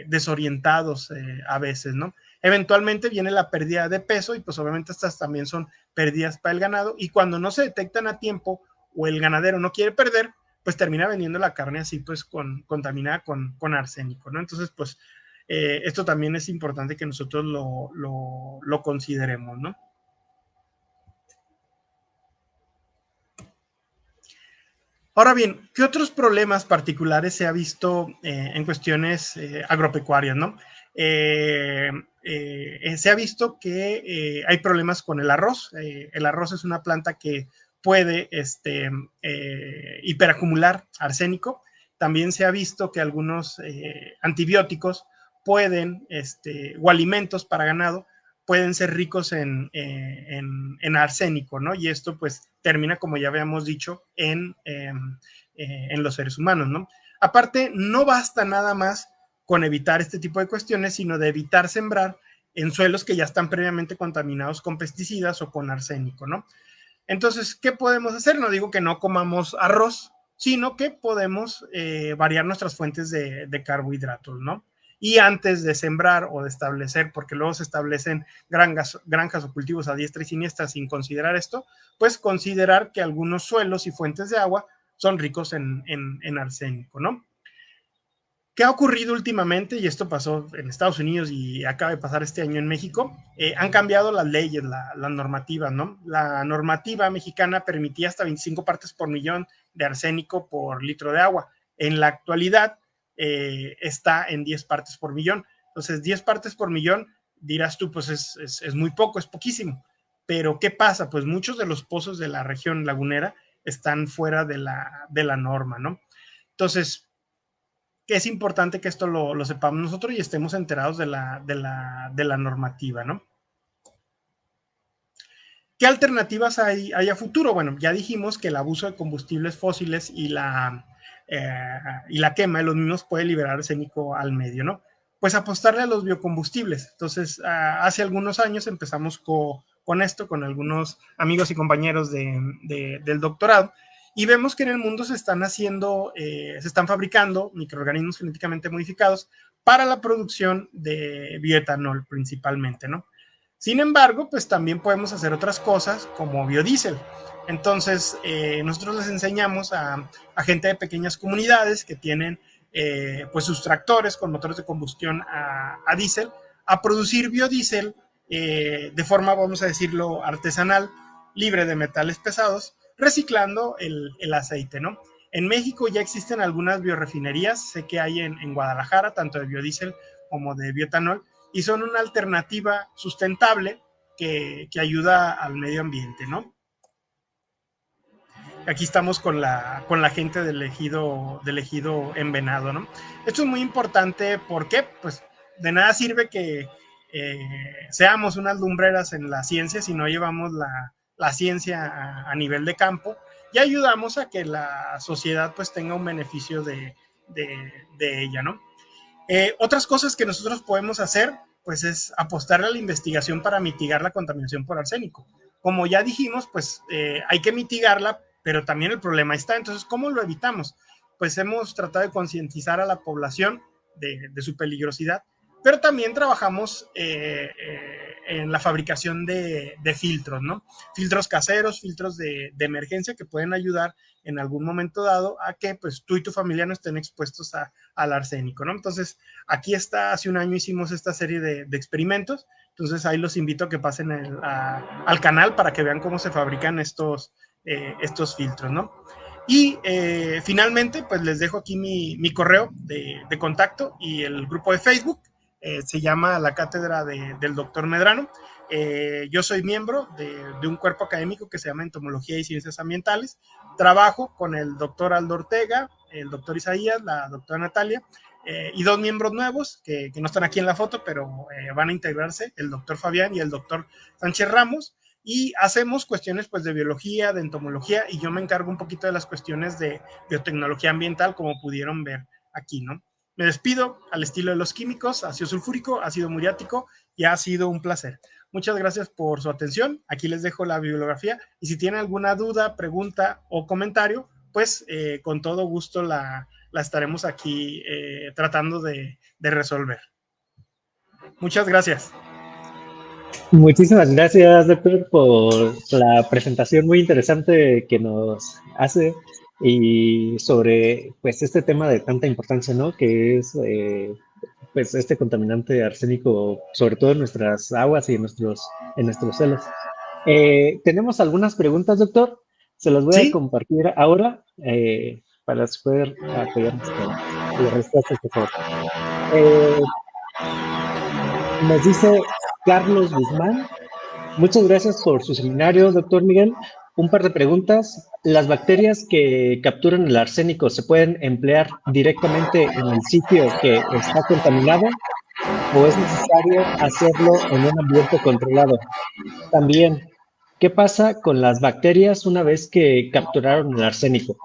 desorientados a veces, ¿no? Eventualmente viene la pérdida de peso y pues obviamente estas también son pérdidas para el ganado y cuando no se detectan a tiempo o el ganadero no quiere perder, pues termina vendiendo la carne así pues contaminada con arsénico, ¿no? Entonces pues esto también es importante que nosotros lo consideremos, ¿no? Ahora bien, ¿qué otros problemas particulares se ha visto en cuestiones agropecuarias, no? Se ha visto que hay problemas con el arroz. El arroz es una planta que puede hiperacumular arsénico. También se ha visto que algunos antibióticos pueden, o alimentos para ganado, pueden ser ricos en arsénico, ¿no? Y esto pues termina, como ya habíamos dicho, en los seres humanos, ¿no? Aparte, no basta nada más con evitar este tipo de cuestiones, sino de evitar sembrar en suelos que ya están previamente contaminados con pesticidas o con arsénico, ¿no? Entonces, ¿qué podemos hacer? No digo que no comamos arroz, sino que podemos variar nuestras fuentes de carbohidratos, ¿no? Y antes de sembrar o de establecer, porque luego se establecen granjas o cultivos a diestra y siniestra sin considerar esto, pues considerar que algunos suelos y fuentes de agua son ricos en arsénico, ¿no? ¿Qué ha ocurrido últimamente? Y esto pasó en Estados Unidos y acaba de pasar este año en México. Han cambiado las leyes, las normativas, ¿no? La normativa mexicana permitía hasta 25 partes por millón de arsénico por litro de agua. En la actualidad está en 10 partes por millón. Entonces, 10 partes por millón, dirás tú, pues es muy poco, es poquísimo. Pero, ¿qué pasa? Pues muchos de los pozos de la región lagunera están fuera de la norma, ¿no? Entonces, que es importante que esto lo sepamos nosotros y estemos enterados de la normativa, ¿no? ¿Qué alternativas hay a futuro? Bueno, ya dijimos que el abuso de combustibles fósiles y la quema de los mismos puede liberar arsénico al medio, ¿no? Pues apostarle a los biocombustibles. Entonces, hace algunos años empezamos con esto, con algunos amigos y compañeros del doctorado, y vemos que en el mundo se están fabricando microorganismos genéticamente modificados para la producción de bioetanol principalmente, ¿no? Sin embargo, pues también podemos hacer otras cosas como biodiesel. Entonces, nosotros les enseñamos a gente de pequeñas comunidades que tienen pues sus tractores con motores de combustión a diésel, a producir biodiesel de forma, vamos a decirlo, artesanal, libre de metales pesados, reciclando el aceite, ¿no? En México ya existen algunas biorefinerías, sé que hay en Guadalajara, tanto de biodiesel como de bioetanol, y son una alternativa sustentable que ayuda al medio ambiente, ¿no? Aquí estamos con la gente del ejido en Venado, ¿no? Esto es muy importante porque, pues, de nada sirve que seamos unas lumbreras en la ciencia si no llevamos la ciencia a nivel de campo y ayudamos a que la sociedad, pues, tenga un beneficio de ella, ¿no? Otras cosas que nosotros podemos hacer, pues es apostarle a la investigación para mitigar la contaminación por arsénico. Como ya dijimos, pues hay que mitigarla, pero también el problema está. Entonces, ¿cómo lo evitamos? Pues hemos tratado de concientizar a la población de su peligrosidad, pero también trabajamos en la fabricación de filtros, ¿no? Filtros caseros, filtros de emergencia que pueden ayudar en algún momento dado a que pues tú y tu familia no estén expuestos al arsénico, ¿no? Entonces, aquí está, hace un año hicimos esta serie de experimentos, entonces ahí los invito a que pasen al canal para que vean cómo se fabrican estos filtros, ¿no? Y finalmente, pues les dejo aquí mi correo de contacto y el grupo de Facebook. Se llama la Cátedra del Doctor Medrano. Yo soy miembro de un cuerpo académico que se llama Entomología y Ciencias Ambientales. Trabajo con el doctor Aldo Ortega, el doctor Isaías, la doctora Natalia, y dos miembros nuevos que no están aquí en la foto, pero van a integrarse, el doctor Fabián y el doctor Sánchez Ramos. Y hacemos cuestiones pues de biología, de entomología, y yo me encargo un poquito de las cuestiones de biotecnología ambiental, como pudieron ver aquí, ¿no? Me despido al estilo de los químicos, ácido sulfúrico, ácido muriático, y ha sido un placer. Muchas gracias por su atención. Aquí les dejo la bibliografía y si tienen alguna duda, pregunta o comentario, pues con todo gusto la estaremos aquí tratando de resolver. Muchas gracias. Muchísimas gracias, doctor, por la presentación muy interesante que nos hace y sobre pues este tema de tanta importancia, ¿no? Que es pues este contaminante arsénico, sobre todo en nuestras aguas y en nuestros suelos. Tenemos algunas preguntas, doctor. Se las voy a ¿Sí? compartir ahora para poder apoyarnos con las respuestas, por favor. Eh, Nos dice Carlos Guzmán. Muchas gracias por su seminario, doctor Miguel. Un par de preguntas. ¿Las bacterias que capturan el arsénico se pueden emplear directamente en el sitio que está contaminado o es necesario hacerlo en un ambiente controlado? También, ¿qué pasa con las bacterias una vez que capturaron el arsénico?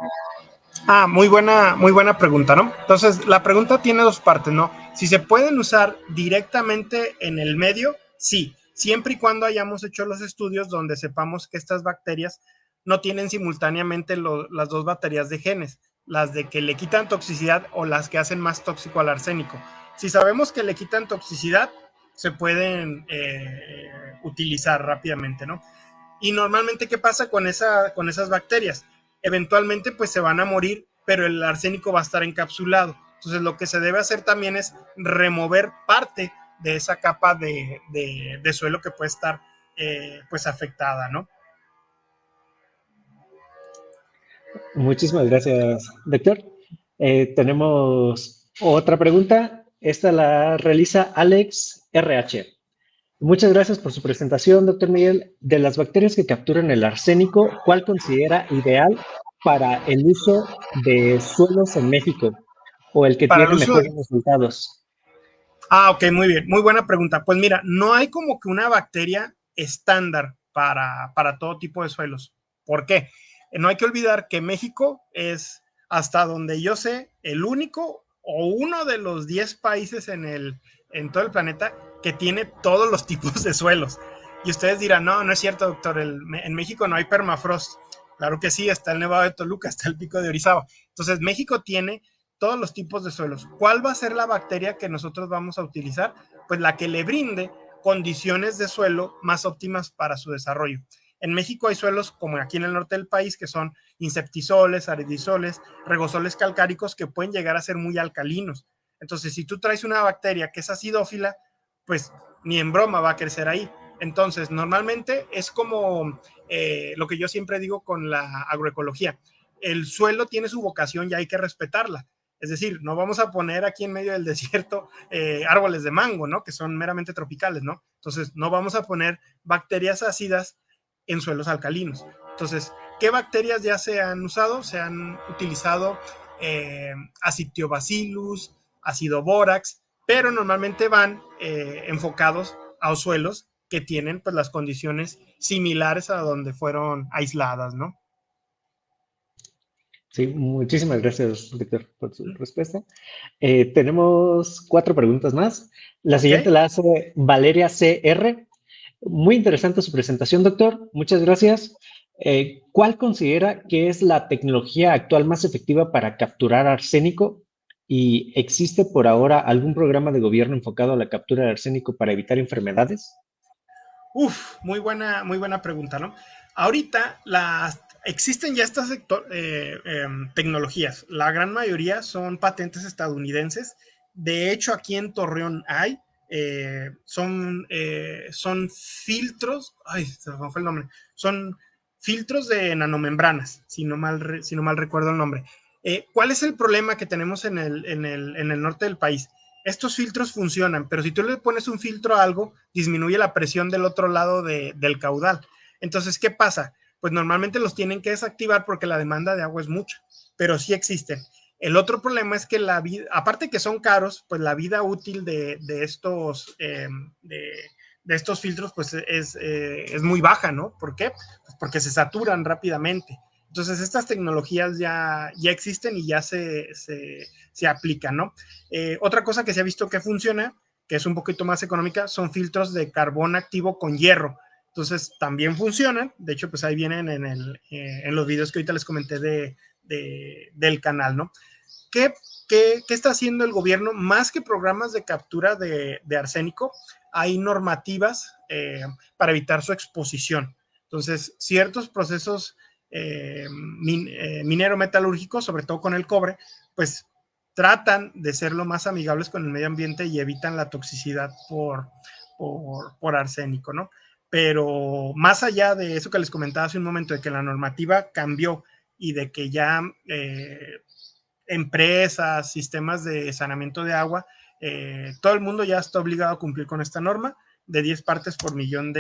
Muy buena pregunta, ¿no? Entonces, la pregunta tiene dos partes, ¿no? Si se pueden usar directamente en el medio, sí, siempre y cuando hayamos hecho los estudios donde sepamos que estas bacterias no tienen simultáneamente las dos baterías de genes, las de que le quitan toxicidad o las que hacen más tóxico al arsénico. Si sabemos que le quitan toxicidad, se pueden utilizar rápidamente, ¿no? Y normalmente, ¿qué pasa con esas bacterias? Eventualmente, pues se van a morir, pero el arsénico va a estar encapsulado. Entonces, lo que se debe hacer también es remover parte de esa capa de suelo que puede estar, pues, afectada, ¿no? Muchísimas gracias, doctor. Tenemos otra pregunta. Esta la realiza Alex RH. Muchas gracias por su presentación, doctor Miguel. De las bacterias que capturan el arsénico, ¿cuál considera ideal para el uso de suelos en México o el que Para el tiene uso mejores de... resultados? Ok, muy bien, muy buena pregunta. Pues mira, no hay como que una bacteria estándar para todo tipo de suelos. ¿Por qué? No hay que olvidar que México es, hasta donde yo sé, el único o uno de los 10 países en todo el planeta que tiene todos los tipos de suelos. Y ustedes dirán, no, no es cierto, doctor, en México no hay permafrost. Claro que sí, está el Nevado de Toluca, está el Pico de Orizaba. Entonces, México tiene todos los tipos de suelos. ¿Cuál va a ser la bacteria que nosotros vamos a utilizar? Pues la que le brinde condiciones de suelo más óptimas para su desarrollo. En México hay suelos como aquí en el norte del país que son insectisoles, aredisoles, regosoles calcáricos que pueden llegar a ser muy alcalinos. Entonces, si tú traes una bacteria que es acidófila, pues ni en broma va a crecer ahí. Entonces, normalmente es como lo que yo siempre digo con la agroecología. El suelo tiene su vocación y hay que respetarla. Es decir, no vamos a poner aquí en medio del desierto árboles de mango, ¿no? Que son meramente tropicales, ¿no? Entonces, no vamos a poner bacterias ácidas en suelos alcalinos. Entonces, ¿qué bacterias ya se han usado? Se han utilizado Acetiobacillus, Acidobórax, pero normalmente van enfocados a suelos que tienen pues las condiciones similares a donde fueron aisladas, ¿no? Sí, muchísimas gracias, doctor, por su respuesta. Tenemos cuatro preguntas más. La ¿Ok? siguiente la hace Valeria CR. Muy interesante su presentación, doctor. Muchas gracias. ¿Cuál considera que es la tecnología actual más efectiva para capturar arsénico? ¿Y existe por ahora algún programa de gobierno enfocado a la captura de arsénico para evitar enfermedades? Uf, muy buena pregunta, ¿no? Ahorita existen ya estas tecnologías. La gran mayoría son patentes estadounidenses. De hecho, aquí en Torreón hay. Son filtros. Ay, se me fue el nombre. Son filtros de nanomembranas, si no mal recuerdo el nombre. ¿Cuál es el problema que tenemos en el norte del país? Estos filtros funcionan, pero si tú le pones un filtro a algo, disminuye la presión del otro lado del caudal. Entonces, ¿qué pasa? Pues normalmente los tienen que desactivar porque la demanda de agua es mucha, pero sí existen. El otro problema es que la vida, aparte que son caros, pues la vida útil de estos filtros pues es muy baja, ¿no? ¿Por qué? Pues porque se saturan rápidamente. Entonces, estas tecnologías ya existen y ya se aplican, ¿no? Otra cosa que se ha visto que funciona, que es un poquito más económica, son filtros de carbón activo con hierro. Entonces también funcionan. De hecho, pues ahí vienen en los videos que ahorita les comenté del canal, ¿no? ¿Qué, ¿Qué está haciendo el gobierno? Más que programas de captura de arsénico, hay normativas para evitar su exposición. Entonces, ciertos procesos minero-metalúrgicos, sobre todo con el cobre, pues tratan de ser lo más amigables con el medio ambiente y evitan la toxicidad por arsénico, ¿no? Pero más allá de eso que les comentaba hace un momento, de que la normativa cambió y de que ya empresas, sistemas de saneamiento de agua, todo el mundo ya está obligado a cumplir con esta norma de 10 partes por millón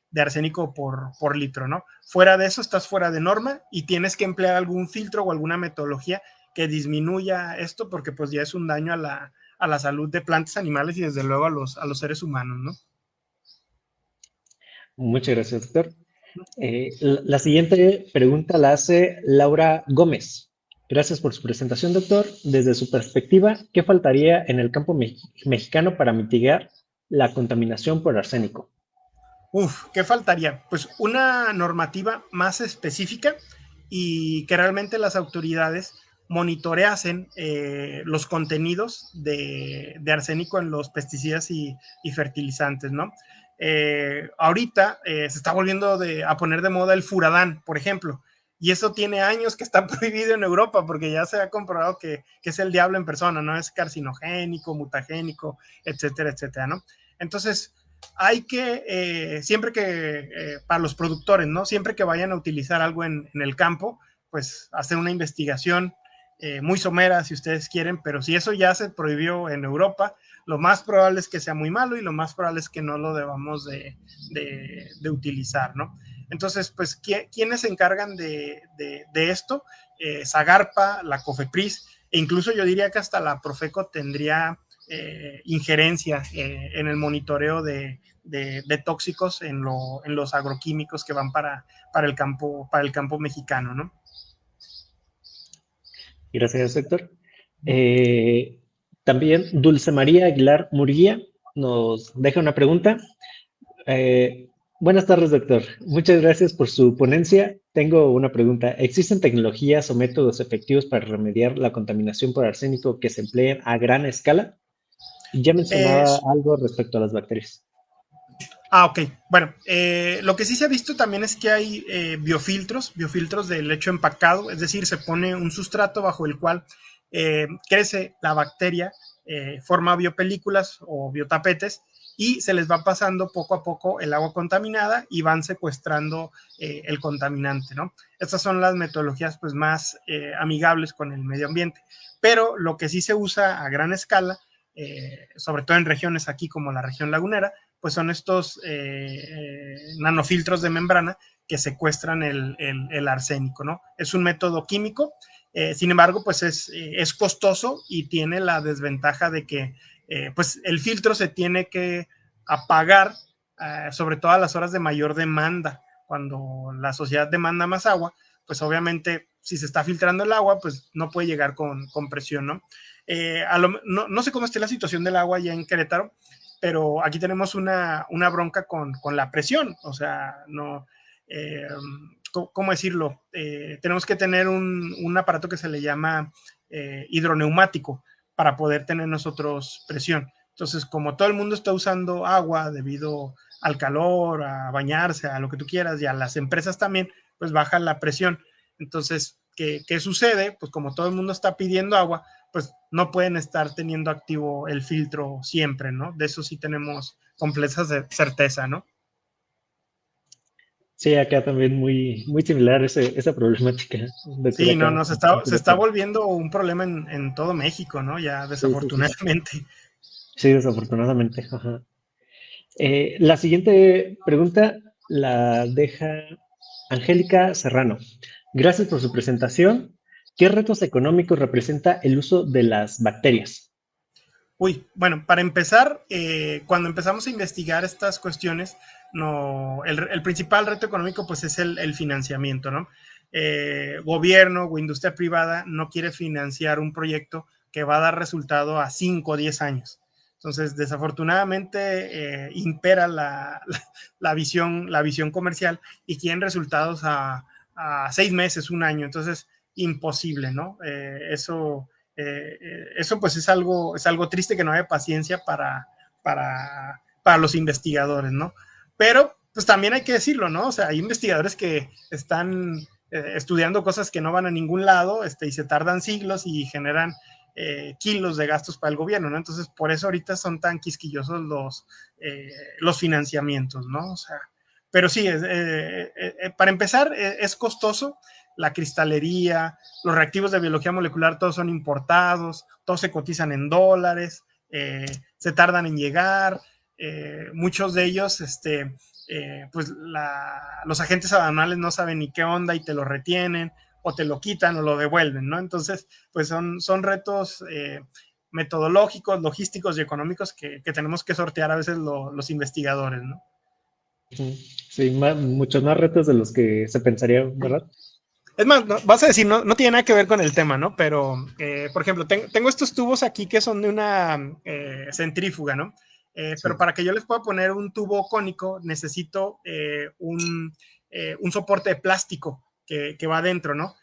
de arsénico por litro, ¿no? Fuera de eso estás fuera de norma y tienes que emplear algún filtro o alguna metodología que disminuya esto porque pues ya es un daño a la salud de plantas, animales y desde luego a los seres humanos, ¿no? Muchas gracias, doctor. La siguiente pregunta la hace Laura Gómez. Gracias por su presentación, doctor. Desde su perspectiva, ¿qué faltaría en el campo mexicano para mitigar la contaminación por arsénico? ¿Qué faltaría? Pues una normativa más específica y que realmente las autoridades monitoreasen los contenidos de arsénico en los pesticidas y fertilizantes, ¿no? Ahorita se está volviendo a poner de moda el furadán, por ejemplo, y eso tiene años que está prohibido en Europa porque ya se ha comprobado que es el diablo en persona, ¿no? Es carcinogénico, mutagénico, etcétera, etcétera, ¿no? Entonces, hay que, siempre que, para los productores, ¿no? Siempre que vayan a utilizar algo en el campo, pues hacer una investigación muy somera, si ustedes quieren, pero si eso ya se prohibió en Europa, lo más probable es que sea muy malo y lo más probable es que no lo debamos de utilizar, ¿no? Entonces, pues, ¿quiénes se encargan de esto? Zagarpa, la COFEPRIS, e incluso yo diría que hasta la Profeco tendría injerencia en el monitoreo de tóxicos en los agroquímicos que van para el campo mexicano, ¿no? Gracias, doctor. Eh, También Dulce María Aguilar Murguía nos deja una pregunta. Buenas tardes, doctor. Muchas gracias por su ponencia. Tengo una pregunta. ¿Existen tecnologías o métodos efectivos para remediar la contaminación por arsénico que se empleen a gran escala? Ya Eh, mencionaba algo respecto a las bacterias. ok. Bueno, lo que sí se ha visto también es que hay biofiltros de lecho empacado, es decir, se pone un sustrato bajo el cual crece la bacteria, forma biopelículas o biotapetes y se les va pasando poco a poco el agua contaminada y van secuestrando el contaminante, ¿no? Estas son las metodologías pues más amigables con el medio ambiente, pero lo que sí se usa a gran escala, sobre todo en regiones aquí como la región lagunera, pues son estos nanofiltros de membrana que secuestran el arsénico, ¿no? Es un método químico, sin embargo, pues es costoso y tiene la desventaja de que pues el filtro se tiene que apagar, sobre todo a las horas de mayor demanda, cuando la sociedad demanda más agua, pues obviamente si se está filtrando el agua, pues no puede llegar con presión, ¿no? No sé cómo esté la situación del agua ya en Querétaro, pero aquí tenemos una bronca con la presión, o sea, no, eh, ¿cómo decirlo? Tenemos que tener un aparato que se le llama hidroneumático para poder tener nosotros presión. Entonces, como todo el mundo está usando agua debido al calor, a bañarse, a lo que tú quieras, y a las empresas también, pues baja la presión. Entonces, ¿qué sucede? Pues como todo el mundo está pidiendo agua, pues no pueden estar teniendo activo el filtro siempre, ¿no? De eso sí tenemos completa certeza, ¿no? Sí, acá también muy similar esa problemática, doctor, Sí, no, acá. no, se está volviendo un problema en todo México, ¿no? Ya Sí, sí, sí. desafortunadamente. Sí, desafortunadamente. Ajá. La siguiente pregunta la deja Angélica Serrano. Gracias por su presentación. ¿Qué retos económicos representa el uso de las bacterias? Uy, bueno, para empezar, cuando empezamos a investigar estas cuestiones, no, el principal reto económico pues es el financiamiento, ¿no? Gobierno o industria privada no quiere financiar un proyecto que va a dar resultado a 5 o 10 años. Entonces, desafortunadamente, impera la visión comercial y quieren resultados a 6 meses, un año. Entonces, imposible, ¿no? Eso pues es algo triste que no haya paciencia para los investigadores, ¿no? Pero pues también hay que decirlo, ¿no? O sea, hay investigadores que están estudiando cosas que no van a ningún lado y se tardan siglos y generan kilos de gastos para el gobierno, ¿no? Entonces, por eso ahorita son tan quisquillosos los financiamientos, ¿no? O sea, pero sí, para empezar, es costoso la cristalería, los reactivos de biología molecular, todos son importados, todos se cotizan en dólares, se tardan en llegar, muchos de ellos pues los agentes aduanales no saben ni qué onda y te lo retienen o te lo quitan o lo devuelven, ¿no? Entonces, pues son retos metodológicos, logísticos y económicos que tenemos que sortear a veces los investigadores, ¿no? Ujú. Sí, muchos más retos de los que se pensaría, ¿verdad? Es más, no, vas a decir, no tiene nada que ver con el tema, ¿no? Pero, por ejemplo, tengo estos tubos aquí que son de una centrífuga, ¿no? Pero Sí. para que yo les pueda poner un tubo cónico, necesito un soporte de plástico que va adentro, ¿no?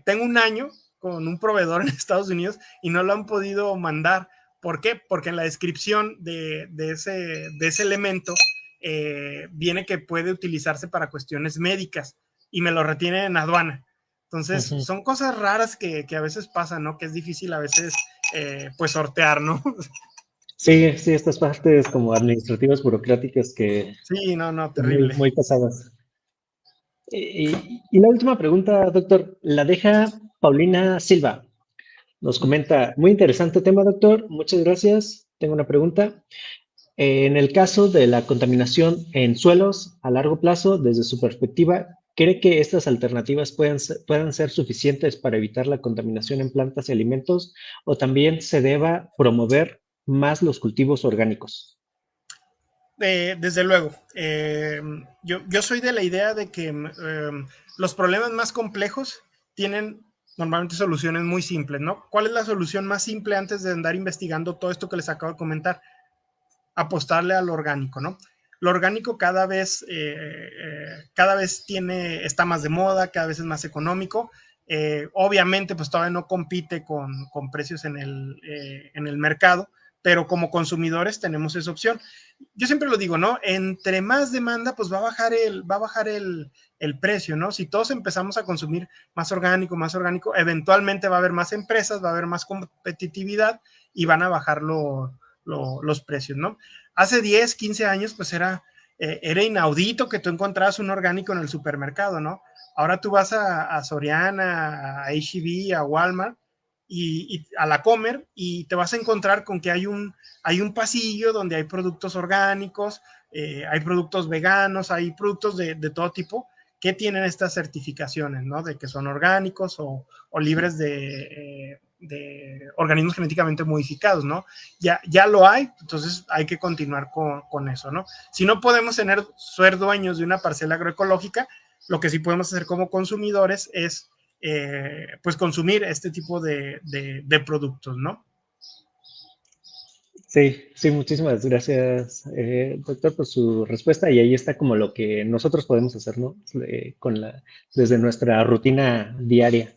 Tengo un año con un proveedor en Estados Unidos y no lo han podido mandar. ¿Por qué? Porque en la descripción de ese elemento viene que puede utilizarse para cuestiones médicas y me lo retienen en aduana. Entonces, Ujú. son cosas raras que a veces pasan, ¿no? Que es difícil a veces, pues, sortear, ¿no? Sí, sí, estas partes como administrativas, burocráticas que Sí, no, son muy, terrible. muy pesadas. Y la última pregunta, doctor, la deja Paulina Silva. Nos comenta, muy interesante tema, doctor. Muchas gracias. Tengo una pregunta. En el caso de la contaminación en suelos a largo plazo, desde su perspectiva, ¿cree que estas alternativas puedan ser suficientes para evitar la contaminación en plantas y alimentos o también se deba promover más los cultivos orgánicos? Desde luego, yo soy de la idea de que los problemas más complejos tienen normalmente soluciones muy simples, ¿no? ¿Cuál es la solución más simple antes de andar investigando todo esto que les acabo de comentar? Apostarle al orgánico, ¿no? Lo orgánico cada vez está más de moda, cada vez es más económico. Obviamente, pues todavía no compite con precios en el mercado, pero como consumidores tenemos esa opción. Yo siempre lo digo, ¿no? Entre más demanda, pues va a bajar el precio, ¿no? Si todos empezamos a consumir más orgánico, eventualmente va a haber más empresas, va a haber más competitividad y van a bajar los precios, ¿no? Hace 10, 15 años, pues era inaudito que tú encontraras un orgánico en el supermercado, ¿no? Ahora tú vas a Soriana, a H-E-B, a Walmart y a la Comer y te vas a encontrar con que hay un pasillo donde hay productos orgánicos, hay productos veganos, hay productos de todo tipo que tienen estas certificaciones, ¿no? De que son orgánicos o libres de organismos genéticamente modificados, ¿no? Ya lo hay, entonces hay que continuar con eso, ¿no? Si no podemos ser dueños de una parcela agroecológica, lo que sí podemos hacer como consumidores es, pues, consumir este tipo de productos, ¿no? Sí, sí, muchísimas gracias, doctor, por su respuesta. Y ahí está como lo que nosotros podemos hacer, ¿no? Desde nuestra rutina diaria.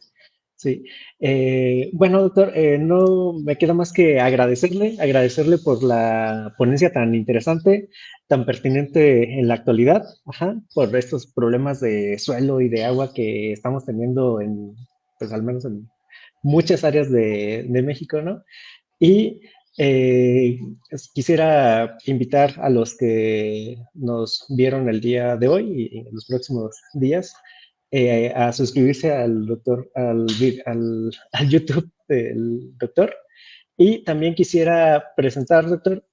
Sí. Bueno, doctor, no me queda más que agradecerle por la ponencia tan interesante, tan pertinente en la actualidad, ajá, por estos problemas de suelo y de agua que estamos teniendo pues al menos en muchas áreas de México, ¿no? Y quisiera invitar a los que nos vieron el día de hoy y en los próximos días a suscribirse al doctor, al YouTube del doctor. Y también quisiera presentar, doctor,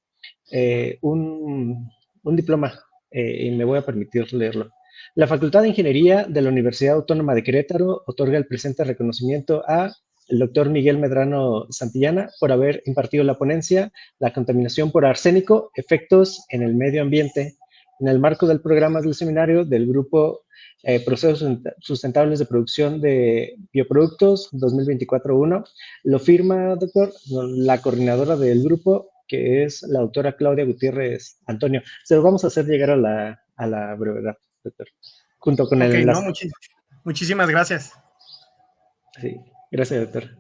un diploma y me voy a permitir leerlo. La Facultad de Ingeniería de la Universidad Autónoma de Querétaro otorga el presente reconocimiento a el doctor Miguel Medrano Santillana por haber impartido la ponencia La contaminación por arsénico, efectos en el medio ambiente, en el marco del programa del seminario del grupo Procesos Sustentables de Producción de Bioproductos 2024-1. Lo firma, doctor, la coordinadora del grupo, que es la autora Claudia Gutiérrez Antonio. Se lo vamos a hacer llegar a la brevedad, doctor, junto con el Ok, no, enlace. muchísimas gracias. Sí, gracias, doctor.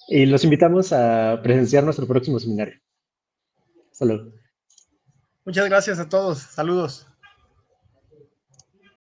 Y los invitamos a presenciar nuestro próximo seminario. Hasta luego. Muchas gracias a todos. Saludos.